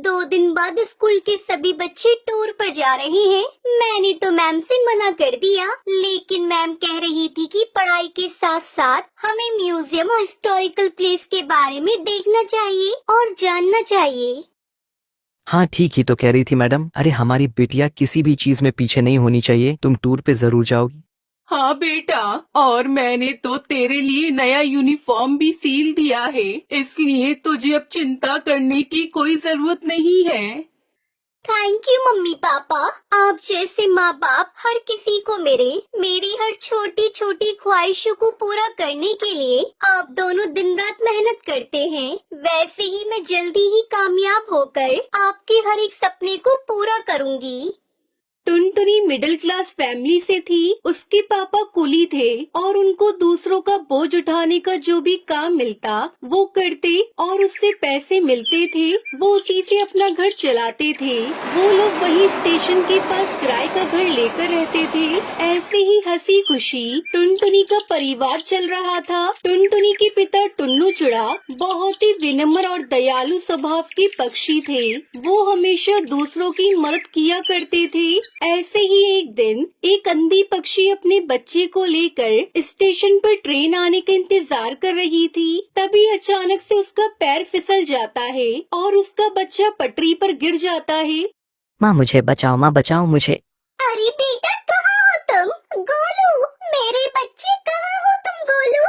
2 दिन बाद स्कूल के सभी बच्चे टूर पर जा रहे हैं। मैंने तो मैम से मना कर दिया, लेकिन मैम कह रही थी कि पढ़ाई के साथ साथ हमें म्यूजियम और हिस्टोरिकल प्लेस के बारे में देखना चाहिए और जानना चाहिए। हाँ ठीक ही तो कह रही थी मैडम। अरे हमारी बिटिया किसी भी चीज में पीछे नहीं होनी चाहिए। तुम टूर पे जरूर जाओगी। हाँ बेटा, और मैंने तो तेरे लिए नया यूनिफॉर्म भी सील दिया है, इसलिए तुझे अब चिंता करने की कोई जरूरत नहीं है। Thank you mummy papa. आप जैसे माँ बाप हर किसी को मेरी हर छोटी छोटी ख्वाहिशों को पूरा करने के लिए आप दोनों दिन रात मेहनत करते हैं। वैसे ही मैं जल्दी ही कामयाब होकर आपके हर एक सपने को पूरा करूँगी। टुनटुनी मिडिल क्लास फैमिली से थी। उसके पापा कुली थे और उनको दूसरों का बोझ उठाने का जो भी काम मिलता वो करते और उससे पैसे मिलते थे, वो उसी से अपना घर चलाते थे। वो लोग वही स्टेशन के पास किराए का घर लेकर रहते थे। ऐसे ही हंसी खुशी टुनटुनी का परिवार चल रहा था। टुनटुनी के पिता टुन्नू चुड़ा बहुत ही विनम्र और दयालु स्वभाव के पक्षी थे। वो हमेशा दूसरों की मदद किया करते थे। ऐसे ही एक दिन एक अंधी पक्षी अपने बच्चे को लेकर स्टेशन पर ट्रेन आने का इंतजार कर रही थी। तभी अचानक से उसका पैर फिसल जाता है और उसका बच्चा पटरी पर गिर जाता है। माँ मुझे बचाओ, माँ बचाओ मुझे। अरे बेटा, कहाँ हो तुम? गोलू, मेरे बच्चे कहाँ हो तुम? गोलू।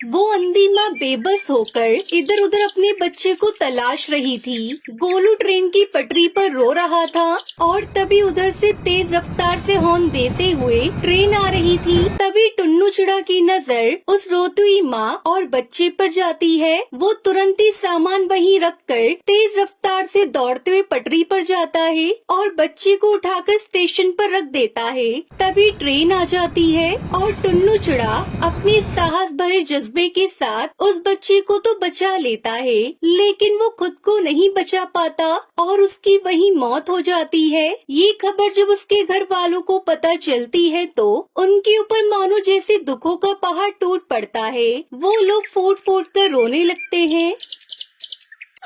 वो अंधी माँ बेबस होकर इधर उधर अपने बच्चे को तलाश रही थी। गोलू ट्रेन की पटरी पर रो रहा था और तभी उधर से तेज रफ्तार से हॉर्न देते हुए ट्रेन आ रही थी। तभी टुन्नू चुड़ा की नजर उस रोती हुई माँ और बच्चे पर जाती है। वो तुरंत ही सामान वहीं रखकर तेज रफ्तार से दौड़ते हुए पटरी पर जाता है और बच्चे को उठाकर स्टेशन पर रख देता है। तभी ट्रेन आ जाती है और टुन्नू चुड़ा अपने साहस भरे जज्बे के साथ उस बच्चे को तो बचा लेता है, लेकिन वो खुद को नहीं बचा पाता और उसकी वहीं मौत हो जाती है। ये खबर जब उसके घर वालों को पता चलती है तो उनके ऊपर मानो जैसे दुखों का पहाड़ टूट पड़ता है। वो लोग फूट फूट कर रोने लगते हैं।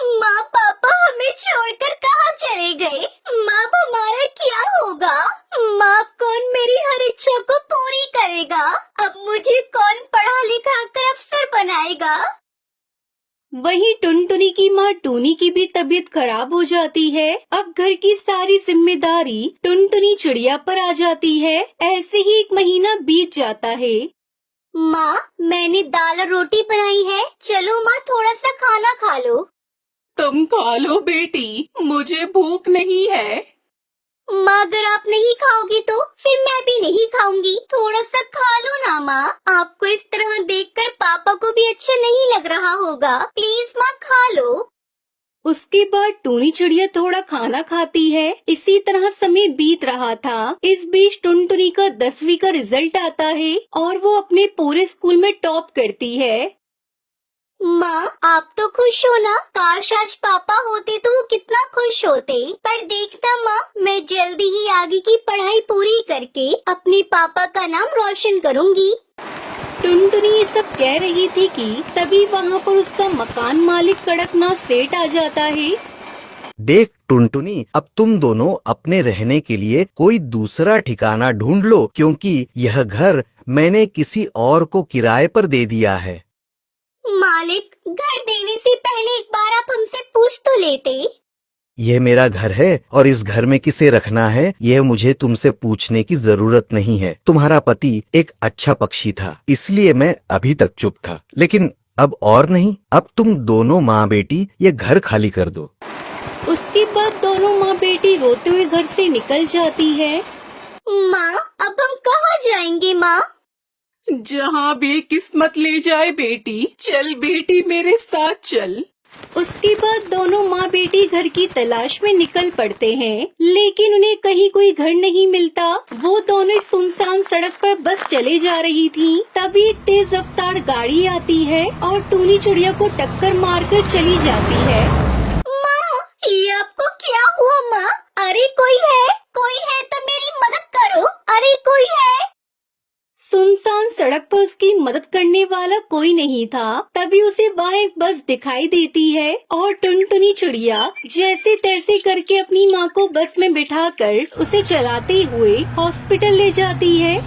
माँ पापा हमें छोड़कर कहाँ चले गए? माँ हमारा क्या होगा? माँ कौन मेरी हर इच्छा को पूरी करेगा? अब मुझे कौन पढ़ा लिखा कर अफसर बनाएगा? वहीं टुनटुनी की माँ टूनी की भी तबीयत खराब हो जाती है। अब घर की सारी जिम्मेदारी टुनटुनी चिड़िया पर आ जाती है। ऐसे ही 1 महीना बीत जाता है। माँ, मैंने दाल और रोटी बनाई है, चलो माँ थोड़ा सा खाना खा लो। तुम खा लो बेटी, मुझे भूख नहीं है। माँ अगर आप नहीं खाओगी तो फिर मैं भी नहीं खाऊंगी। थोड़ा सा खा लो ना माँ। आपको इस तरह देखकर पापा को भी अच्छा नहीं लग रहा होगा। प्लीज माँ खा लो। उसके बाद टूनी चिड़िया थोड़ा खाना खाती है। इसी तरह समय बीत रहा था। इस बीच टुनटुनी का 10वीं का रिजल्ट आता है और वो अपने पूरे स्कूल में टॉप करती है। माँ आप तो खुश हो ना? काश आज पापा होते तो वो कितना खुश होते। पर देखना माँ, मैं जल्दी ही आगे की पढ़ाई पूरी करके अपने पापा का नाम रोशन करूँगी। टुनटुनी ये सब कह रही थी कि तभी वहाँ पर उसका मकान मालिक कड़कनाथ सेठ आ जाता है। देख टुनटुनी, अब तुम दोनों अपने रहने के लिए कोई दूसरा ठिकाना ढूंढ लो, क्योंकि यह घर मैंने किसी और को किराए पर दे दिया है। मालिक, घर देने से पहले एक बार आप हमसे पूछ तो लेते। यह मेरा घर है और इस घर में किसे रखना है यह मुझे तुमसे पूछने की जरूरत नहीं है। तुम्हारा पति एक अच्छा पक्षी था, इसलिए मैं अभी तक चुप था, लेकिन अब और नहीं। अब तुम दोनों माँ बेटी ये घर खाली कर दो। उसके बाद दोनों माँ बेटी रोते हुए घर से निकल जाती है। माँ अब हम कहाँ जाएंगे माँ? जहाँ भी किस्मत ले जाए बेटी। चल बेटी मेरे साथ चल। उसके बाद दोनों माँ बेटी घर की तलाश में निकल पड़ते हैं, लेकिन उन्हें कहीं कोई घर नहीं मिलता। वो दोनों एक सुनसान सड़क पर बस चले जा रही थी। तभी एक तेज रफ्तार गाड़ी आती है और टूनी चिड़िया को टक्कर मारकर चली जाती है। माँ, ये आपको क्या हुआ माँ? अरे कोई है तो मेरी मदद करो। अरे कोई है। सुनसान सड़क पर उसकी मदद करने वाला कोई नहीं था। तभी उसे वहाँ एक बस दिखाई देती है और टुनटुनी चिड़िया जैसे तैसे करके अपनी माँ को बस में बिठाकर उसे चलाते हुए हॉस्पिटल ले जाती है।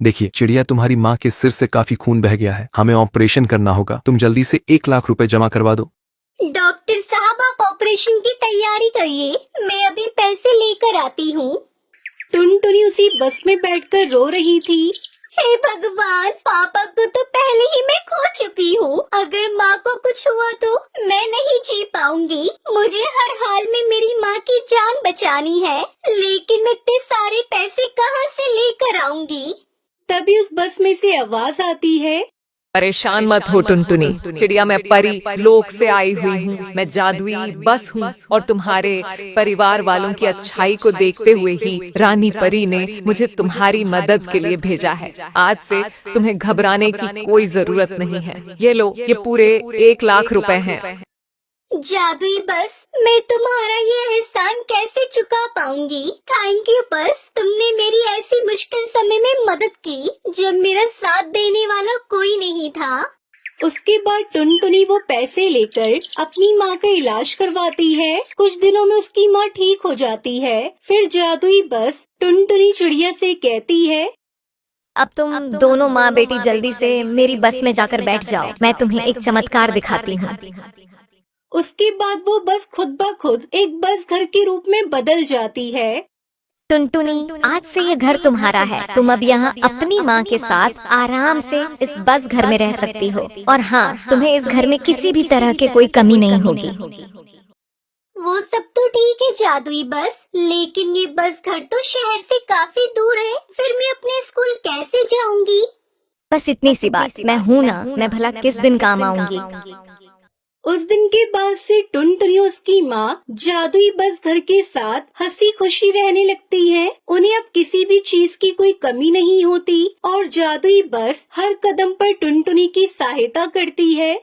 देखिए चिड़िया, तुम्हारी माँ के सिर से काफी खून बह गया है, हमें ऑपरेशन करना होगा। तुम जल्दी से 1 लाख रुपए जमा करवा दो। डॉक्टर साहब, आप ऑपरेशन की तैयारी करिए, मैं अभी पैसे लेकर आती हूँ। टुनटुनी उसी बस में बैठकर रो रही थी। हे भगवान, पापा को तो पहले ही मैं खो चुकी हूँ। अगर माँ को कुछ हुआ तो मैं नहीं जी पाऊंगी। मुझे हर हाल में मेरी माँ की जान बचानी है, लेकिन मैं इतने सारे पैसे कहाँ से लेकर आऊंगी? तभी उस बस में से आवाज आती है, परेशान मत हो टुनटुनी चिड़िया, मैं परी लोक से आई हुई हूँ। मैं जादुई बस हूँ और तुम्हारे परिवार वालों की अच्छाई को देखते हुए ही रानी परी ने मुझे तुम्हारी मदद के लिए भेजा है। आज से तुम्हें घबराने की कोई जरूरत नहीं है। ये लो, ये पूरे 1 लाख रुपए हैं। जादुई बस, मैं तुम्हारा ये एहसान कैसे चुका पाऊंगी? थैंक यू बस, तुमने मेरी ऐसी मुश्किल समय में मदद की जब मेरा साथ देने वाला कोई नहीं था। उसके बाद टुनटुनी वो पैसे लेकर अपनी माँ का इलाज करवाती है। कुछ दिनों में उसकी माँ ठीक हो जाती है। फिर जादुई बस टुनटुनी चिड़िया से कहती है, अब तुम दोनों माँ बेटी जल्दी से मेरी बस में जाकर बैठ जाओ, मैं तुम्हें एक चमत्कार दिखाती हूँ। उसके बाद वो बस खुद ब खुद एक बस घर के रूप में बदल जाती है। टुनटुनी, आज से ये घर तुम्हारा है। तुम अब यहाँ अपनी माँ के साथ आराम से इस बस घर में रह सकती हो। और हाँ, तुम्हें इस घर में किसी भी तरह की कोई कमी नहीं होगी। वो सब तो ठीक है जादुई बस, लेकिन ये बस घर तो शहर से काफी दूर है। फिर मैं अपने स्कूल कैसे जाऊंगी? बस इतनी सी बात, मैं हूँ ना, मैं भला किस दिन काम आऊंगी। उस दिन के बाद से टुनटुनी उसकी माँ जादुई बस घर के साथ हंसी खुशी रहने लगती है। उन्हें अब किसी भी चीज की कोई कमी नहीं होती और जादुई बस हर कदम पर टुनटुनी की सहायता करती है।